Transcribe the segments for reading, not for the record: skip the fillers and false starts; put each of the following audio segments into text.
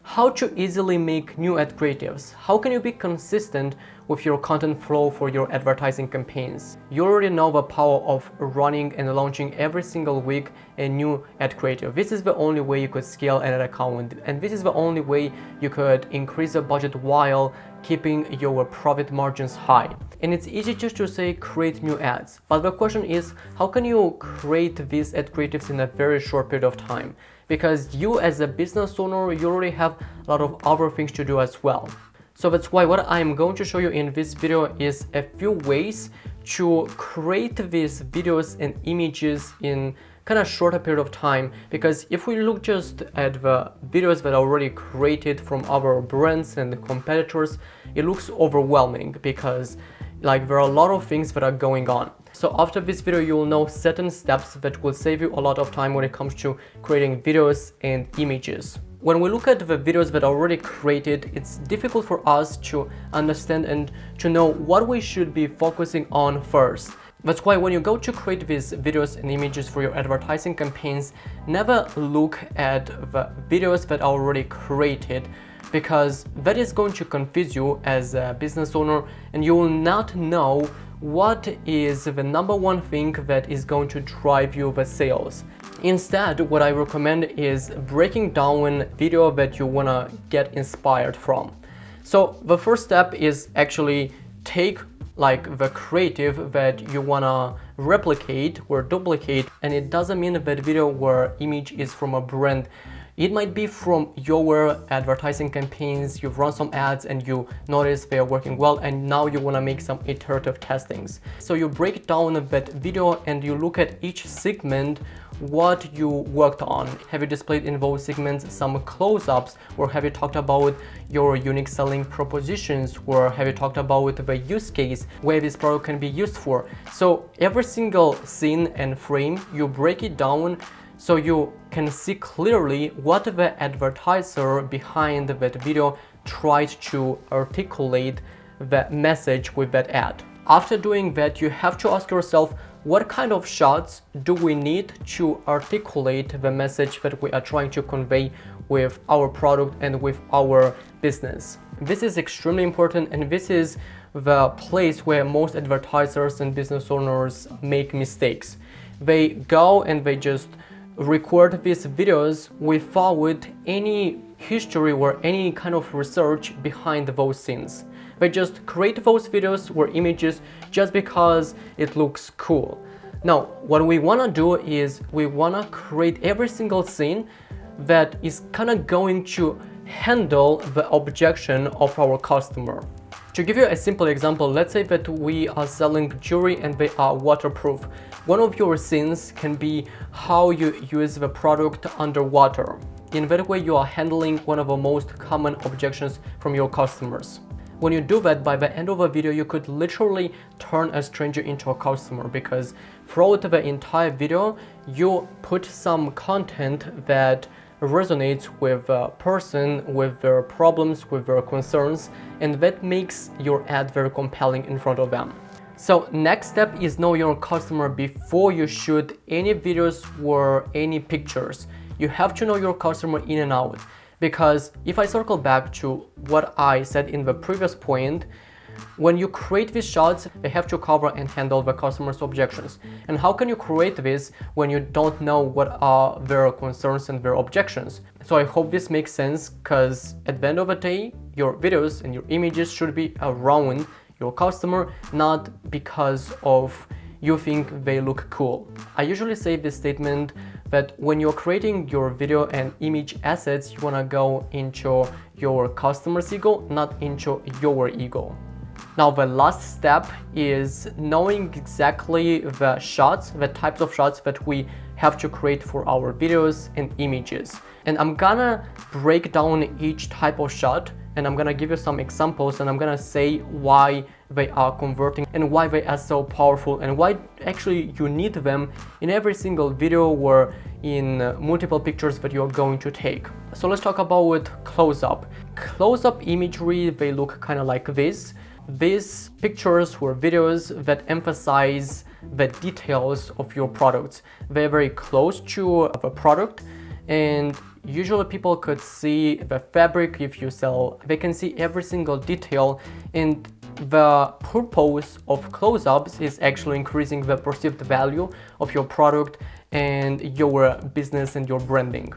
How to easily make new ad creatives. How can you be consistent with your content flow for your advertising campaigns? You already know the power of running and launching every single week a new ad creative. This is the only way you could scale an ad account, and this is the only way you could increase the budget while keeping your profit margins high. And it's easy just to say create new ads, but the question is, how can you create these ad creatives in a very short period of time? Because you as a business owner, you already have a lot of other things to do as well. So that's why what I'm going to show you in this video is a few ways to create these videos and images in kind of shorter period of time. Because if we look just at the videos that are already created from other brands and competitors, it looks overwhelming because like there are a lot of things that are going on. So after this video, you will know certain steps that will save you a lot of time when it comes to creating videos and images. When we look at the videos that are already created, it's difficult for us to understand and to know what we should be focusing on first. That's why when you go to create these videos and images for your advertising campaigns, never look at the videos that are already created, because that is going to confuse you as a business owner and you will not know what is the number one thing that is going to drive you the sales. Instead, what I recommend is breaking down a video that you want to get inspired from. So the first step is actually take like the creative that you want to replicate or duplicate, and it doesn't mean that video or image is from a brand. It might be from your advertising campaigns. You've run some ads and you notice they are working well, and now you want to make some iterative testings. So you break down that video and you look at each segment what you worked on. Have you displayed in those segments some close-ups, or have you talked about your unique selling propositions, or have you talked about the use case where this product can be used for? So every single scene and frame, you break it down so you can see clearly what the advertiser behind that video tried to articulate the message with that ad. After doing that, you have to ask yourself, what kind of shots do we need to articulate the message that we are trying to convey with our product and with our business? This is extremely important, and this is the place where most advertisers and business owners make mistakes. They go and they just record these videos without any history or any kind of research behind those scenes. They just create those videos or images just because it looks cool. Now, what we want to do is we want to create every single scene that is kind of going to handle the objection of our customer. To give you a simple example, let's say that we are selling jewelry and they are waterproof. One of your scenes can be how you use the product underwater. In that way, you are handling one of the most common objections from your customers. When you do that, by the end of a video, you could literally turn a stranger into a customer, because throughout the entire video, you put some content that resonates with a person, with their problems, with their concerns, and that makes your ad very compelling in front of them. So next step is know your customer before you shoot any videos or any pictures. You have to know your customer in and out, because if I circle back to what I said in the previous point, when you create these shots, they have to cover and handle the customer's objections. And how can you create this when you don't know what are their concerns and their objections? So I hope this makes sense, because at the end of the day, your videos and your images should be around your customer, not because of you think they look cool. I usually say this statement that when you're creating your video and image assets, you want to go into your customer's ego, not into your ego. Now, the last step is knowing exactly the shots, the types of shots that we have to create for our videos and images. And I'm gonna break down each type of shot, and I'm gonna give you some examples, and I'm gonna say why they are converting and why they are so powerful and why actually you need them in every single video or in multiple pictures that you're going to take. So let's talk about close-up. Close-up imagery, they look kind of like this. These pictures or videos that emphasize the details of your products. They're very close to the product, and usually people could see the fabric if you sell, they can see every single detail, and the purpose of close-ups is actually increasing the perceived value of your product and your business and your branding.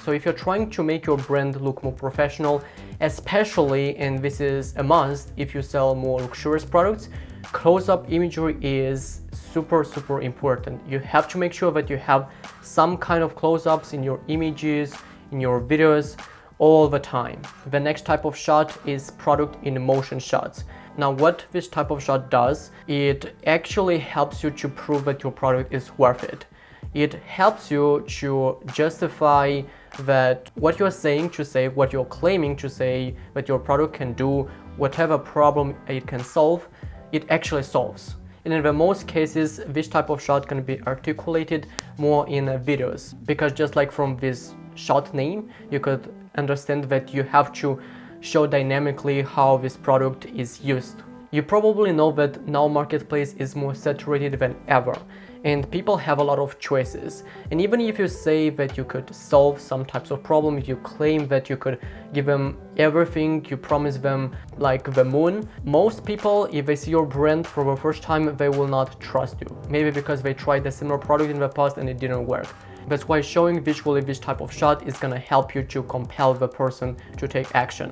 So if you're trying to make your brand look more professional, especially, and this is a must if you sell more luxurious products, close-up imagery is super important. You have to make sure that you have some kind of close-ups in your images, in your videos, all the time. The next type of shot is product in motion shots. Now what this type of shot does, it actually helps you to prove that your product is worth it. It helps you to justify that what you're saying to say, what you're claiming to say that your product can do, whatever problem it can solve, it actually solves. And in the most cases, this type of shot can be articulated more in videos, because just like from this shot name, you could understand that you have to show dynamically how this product is used. You probably know that now marketplace is more saturated than ever, and people have a lot of choices. And even if you say that you could solve some types of problems, you claim that you could give them everything, you promise them like the moon, most people, if they see your brand for the first time, they will not trust you. Maybe because they tried a similar product in the past and it didn't work. That's why showing visually this type of shot is gonna help you to compel the person to take action.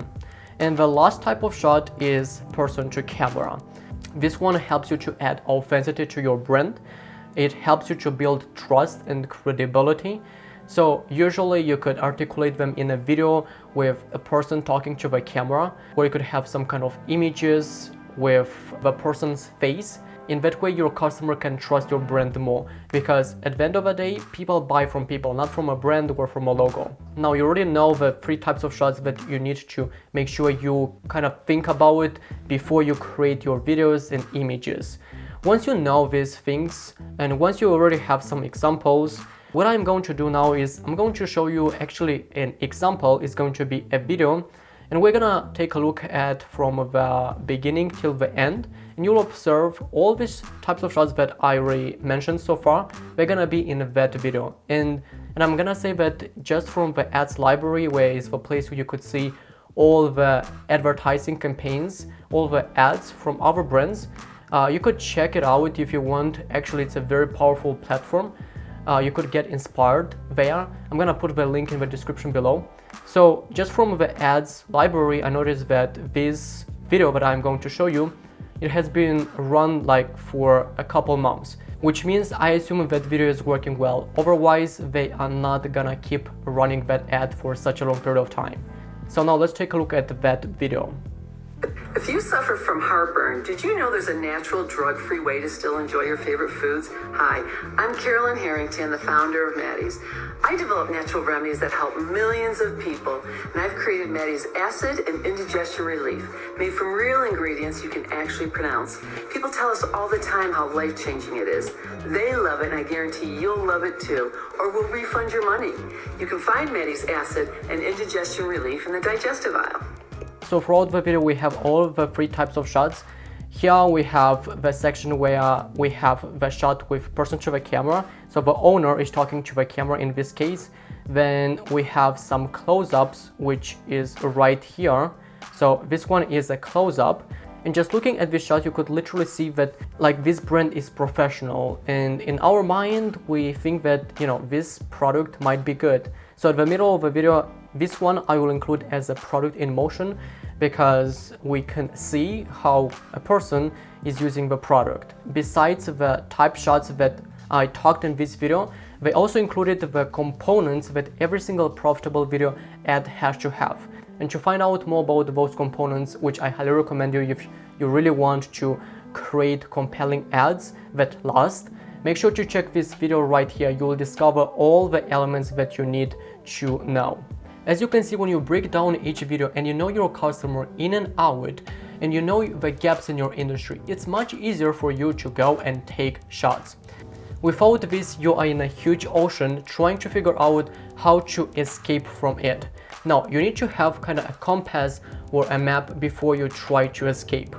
And the last type of shot is person to camera. This one helps you to add authenticity to your brand. It helps you to build trust and credibility. So usually you could articulate them in a video with a person talking to the camera, or you could have some kind of images with the person's face. In that way, your customer can trust your brand more, because at the end of the day, people buy from people, not from a brand or from a logo. Now, you already know the 3 types of shots that you need to make sure you kind of think about it before you create your videos and images. Once you know these things, and once you already have some examples, what I'm going to do now is I'm going to show you actually an example. It's going to be a video, and we're gonna take a look at from the beginning till the end, and you'll observe all these types of shots that I already mentioned so far. They're gonna be in that video, and I'm gonna say that just from the ads library, where is the place where you could see all the advertising campaigns, all the ads from other brands, you could check it out if you want. Actually, it's a very powerful platform. You could get inspired there. I'm gonna put the link in the description below. So just from the ads library, I noticed that this video that I'm going to show you, it has been run like for a couple months, which means I assume that video is working well. Otherwise, they are not gonna keep running that ad for such a long period of time. So now let's take a look at that video. If you suffer from heartburn, did you know there's a natural drug-free way to still enjoy your favorite foods? Hi, I'm Carolyn Harrington, the founder of Maddie's. I develop natural remedies that help millions of people, and I've created Maddie's Acid and Indigestion Relief, made from real ingredients you can actually pronounce. People tell us all the time how life-changing it is. They love it, and I guarantee you'll love it too, or we'll refund your money. You can find Maddie's Acid and Indigestion Relief in the digestive aisle. So throughout the video, we have all the 3 types of shots. Here we have the section where we have the shot with person to the camera. So the owner is talking to the camera in this case. Then we have some close-ups, which is right here. So this one is a close-up. And just looking at this shot, you could literally see that like this brand is professional. And in our mind, we think that, you know, this product might be good. So at the middle of the video, this one I will include as a product in motion, because we can see how a person is using the product. Besides the type shots that I talked in this video, they also included the components that every single profitable video ad has to have. And to find out more about those components, which I highly recommend you if you really want to create compelling ads that last, make sure to check this video right here. You will discover all the elements that you need to know. As you can see, when you break down each video and you know your customer in and out, and you know the gaps in your industry, it's much easier for you to go and take shots. Without this, you are in a huge ocean trying to figure out how to escape from it. Now, you need to have kind of a compass or a map before you try to escape.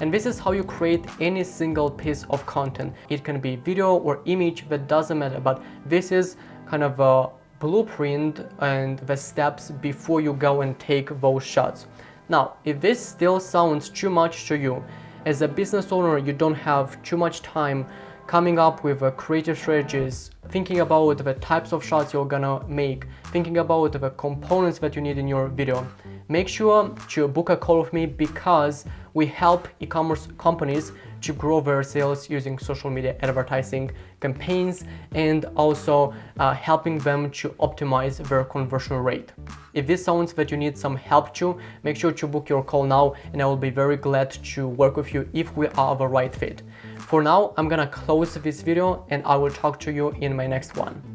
And this is how you create any single piece of content. It can be video or image, that doesn't matter, but this is kind of a blueprint and the steps before you go and take those shots. Now, if this still sounds too much to you, as a business owner, you don't have too much time coming up with creative strategies, thinking about the types of shots you're gonna make, thinking about the components that you need in your video, make sure to book a call with me, because we help e-commerce companies to grow their sales using social media advertising campaigns, and also helping them to optimize their conversion rate. If this sounds that you need some help to, make sure to book your call now, and I will be very glad to work with you if we are the right fit. For now, I'm gonna close this video, and I will talk to you in my next one.